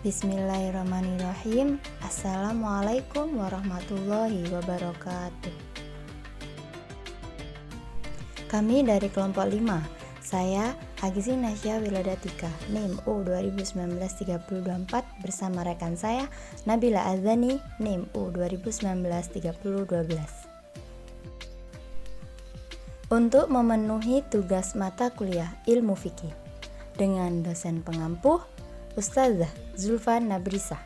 Bismillahirrahmanirrahim. Assalamualaikum warahmatullahi wabarakatuh. Kami dari kelompok 5. Saya Agzi Nasya Wiladatika, NIM U2019-3024 bersama rekan saya Nabila Azani, NIM U2019-3012. Untuk memenuhi tugas mata kuliah ilmu fikih dengan dosen pengampuh Ustazah Zulfan Nabrisah.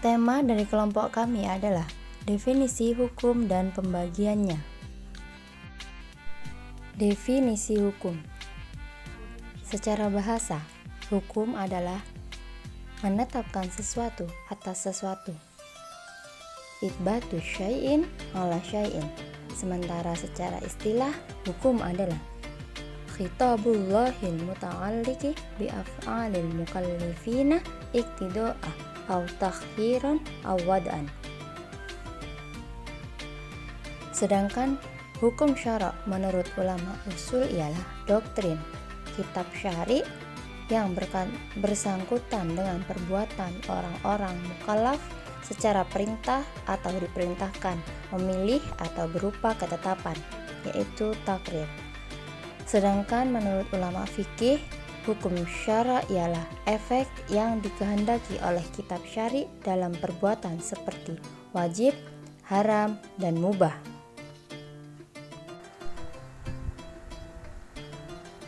Tema dari kelompok kami adalah definisi hukum dan pembagiannya. Definisi hukum. Secara bahasa, hukum adalah menetapkan sesuatu atas sesuatu. Itsbatu syai'in ala syai'in. Sementara secara istilah, hukum adalah khitabullahil muta'alliqi bi af'alil mukallifina iktida'a aw takhiran aw wad'an. Sedangkan hukum syara' menurut ulama usul ialah doktrin, kitab syari' yang bersangkutan dengan perbuatan orang-orang mukallaf secara perintah atau diperintahkan, memilih atau berupa ketetapan, yaitu takrir. Sedangkan menurut ulama fikih, hukum syara' ialah efek yang dikehendaki oleh kitab syari' dalam perbuatan seperti wajib, haram, dan mubah.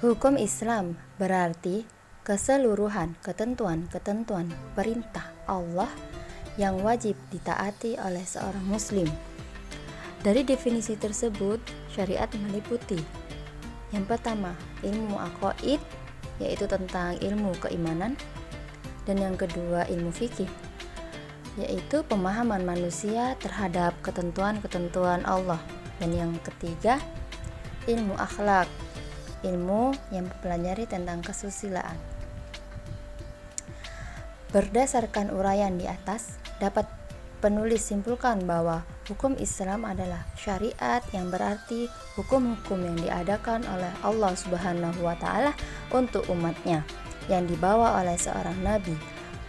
Hukum Islam berarti keseluruhan ketentuan-ketentuan perintah Allah yang wajib ditaati oleh seorang muslim. Dari definisi tersebut, syariat meliputi yang pertama, ilmu aqaid, yaitu tentang ilmu keimanan, dan yang kedua, ilmu fikih, yaitu pemahaman manusia terhadap ketentuan-ketentuan Allah, dan yang ketiga, ilmu akhlak, ilmu yang mempelajari tentang kesusilaan. Berdasarkan uraian di atas, dapat penulis simpulkan bahwa hukum Islam adalah syariat yang berarti hukum-hukum yang diadakan oleh Allah Subhanahu wa Ta'ala untuk umatnya yang dibawa oleh seorang nabi,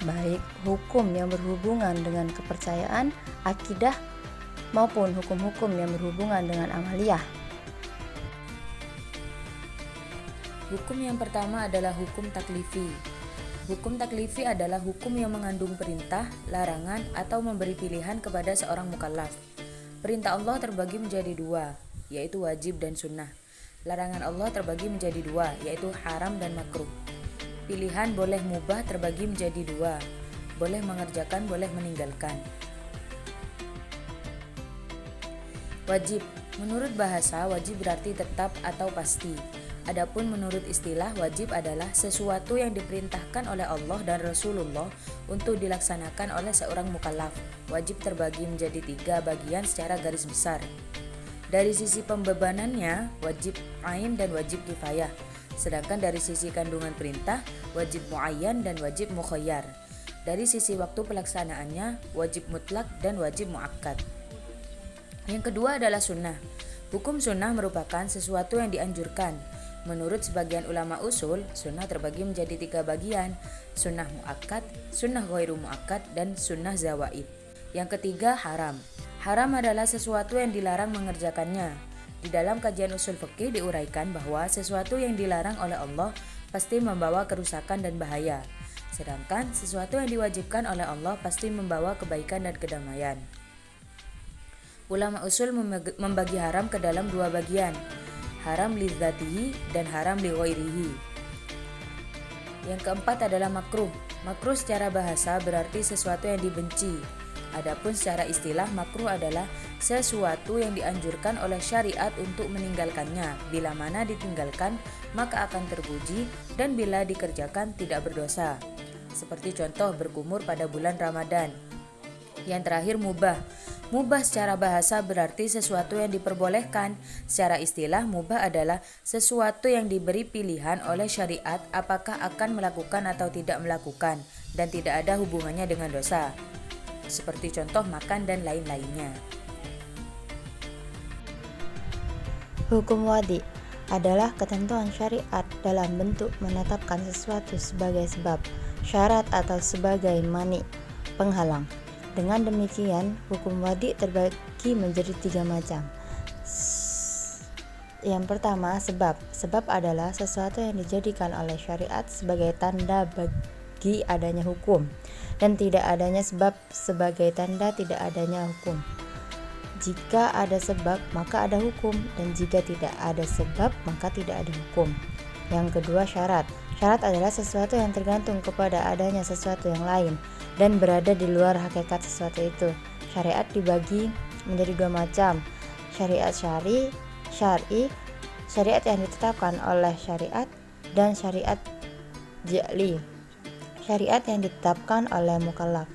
baik hukum yang berhubungan dengan kepercayaan, akidah, maupun hukum-hukum yang berhubungan dengan amaliyah. Hukum yang pertama adalah hukum taklifi. Hukum taklifi adalah hukum yang mengandung perintah, larangan, atau memberi pilihan kepada seorang mukallaf. Perintah Allah terbagi menjadi dua, yaitu wajib dan sunnah. Larangan Allah terbagi menjadi dua, yaitu haram dan makruh. Pilihan boleh mubah terbagi menjadi dua, boleh mengerjakan, boleh meninggalkan. Wajib. Menurut bahasa, wajib berarti tetap atau pasti. Adapun menurut istilah, wajib adalah sesuatu yang diperintahkan oleh Allah dan Rasulullah untuk dilaksanakan oleh seorang mukallaf. Wajib terbagi menjadi 3 bagian secara garis besar. Dari sisi pembebanannya, wajib ain dan wajib kifayah. Sedangkan dari sisi kandungan perintah, wajib muayyan dan wajib mukhayyar. Dari sisi waktu pelaksanaannya, wajib mutlak dan wajib muakkad. Yang kedua adalah sunnah. Hukum sunnah merupakan sesuatu yang dianjurkan. Menurut sebagian ulama usul, sunnah terbagi menjadi 3 bagian, sunnah muakkad, sunnah ghairu muakkad, dan sunnah zawaid. Yang ketiga, haram. Haram adalah sesuatu yang dilarang mengerjakannya. Di dalam kajian usul fikih diuraikan bahwa sesuatu yang dilarang oleh Allah pasti membawa kerusakan dan bahaya. Sedangkan sesuatu yang diwajibkan oleh Allah pasti membawa kebaikan dan kedamaian. Ulama usul membagi haram ke dalam 2 bagian, haram li dzatihi dan haram li ghairihi. Yang keempat adalah makruh. Makruh secara bahasa berarti sesuatu yang dibenci. Adapun secara istilah, makruh adalah sesuatu yang dianjurkan oleh syariat untuk meninggalkannya. Bila mana ditinggalkan, maka akan terpuji, dan bila dikerjakan tidak berdosa. Seperti contoh berkumur pada bulan Ramadan. Yang terakhir, mubah. Mubah secara bahasa berarti sesuatu yang diperbolehkan. Secara istilah, mubah adalah sesuatu yang diberi pilihan oleh syariat apakah akan melakukan atau tidak melakukan, dan tidak ada hubungannya dengan dosa. Seperti contoh makan dan lain-lainnya. Hukum wadi adalah ketentuan syariat dalam bentuk menetapkan sesuatu sebagai sebab, syarat atau sebagai mani, penghalang. Dengan demikian, hukum wadi terbagi menjadi 3 macam. Yang pertama, sebab. Sebab adalah sesuatu yang dijadikan oleh syariat sebagai tanda bagi adanya hukum, dan tidak adanya sebab sebagai tanda tidak adanya hukum. Jika ada sebab, maka ada hukum, dan jika tidak ada sebab, maka tidak ada hukum. Yang kedua, syarat. Syarat adalah sesuatu yang tergantung kepada adanya sesuatu yang lain dan berada di luar hakikat sesuatu itu. Syariat dibagi menjadi 2 macam. Syariat syar'i, syariat yang ditetapkan oleh syariat, dan syariat ja'li, syariat yang ditetapkan oleh mukallaf.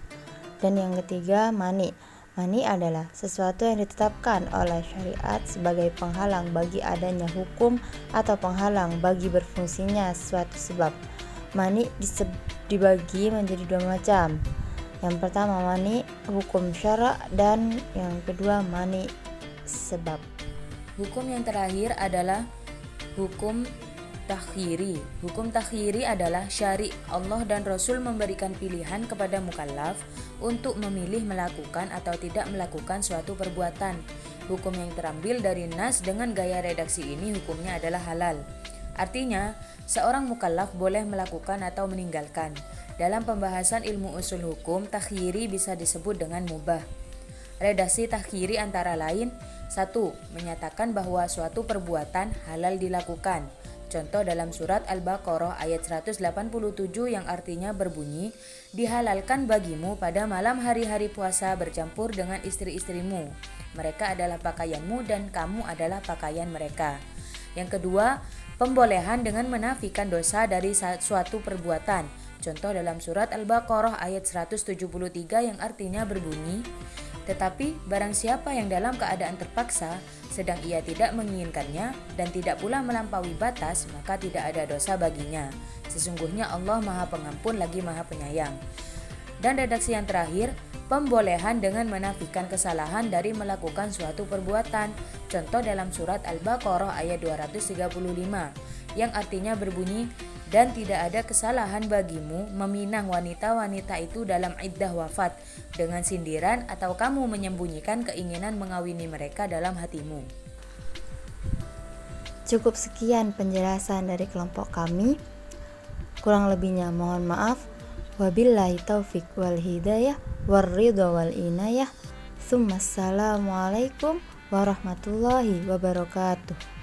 Dan yang ketiga, mani. Mani adalah sesuatu yang ditetapkan oleh syariat sebagai penghalang bagi adanya hukum atau penghalang bagi berfungsinya suatu sebab. Mani dibagi menjadi 2 macam. Yang pertama, mani hukum syara', dan yang kedua, mani sebab. Hukum yang terakhir adalah hukum takhiri. Hukum takhiri adalah syari' Allah dan Rasul memberikan pilihan kepada mukallaf untuk memilih melakukan atau tidak melakukan suatu perbuatan. Hukum yang terambil dari nas dengan gaya redaksi ini hukumnya adalah halal. Artinya, seorang mukallaf boleh melakukan atau meninggalkan. Dalam pembahasan ilmu usul hukum, takhiri bisa disebut dengan mubah. Redaksi takhiri antara lain: 1. Menyatakan bahwa suatu perbuatan halal dilakukan. Contoh dalam surat Al-Baqarah ayat 187 yang artinya berbunyi, dihalalkan bagimu pada malam hari-hari puasa bercampur dengan istri-istrimu. Mereka adalah pakaianmu dan kamu adalah pakaian mereka. Yang kedua, pembolehan dengan menafikan dosa dari suatu perbuatan. Contoh dalam surat Al-Baqarah ayat 173 yang artinya berbunyi, tetapi barang siapa yang dalam keadaan terpaksa, sedang ia tidak menginginkannya dan tidak pula melampaui batas, maka tidak ada dosa baginya. Sesungguhnya Allah Maha Pengampun lagi Maha Penyayang. Dan redaksi yang terakhir, pembolehan dengan menafikan kesalahan dari melakukan suatu perbuatan. Contoh dalam surat Al-Baqarah ayat 235 yang artinya berbunyi, dan tidak ada kesalahan bagimu meminang wanita-wanita itu dalam iddah wafat dengan sindiran atau kamu menyembunyikan keinginan mengawini mereka dalam hatimu. Cukup sekian penjelasan dari kelompok kami. Kurang lebihnya mohon maaf. Wabillahi taufik wal hidayah warridha wal inayah. Assalamualaikum warahmatullahi wabarakatuh.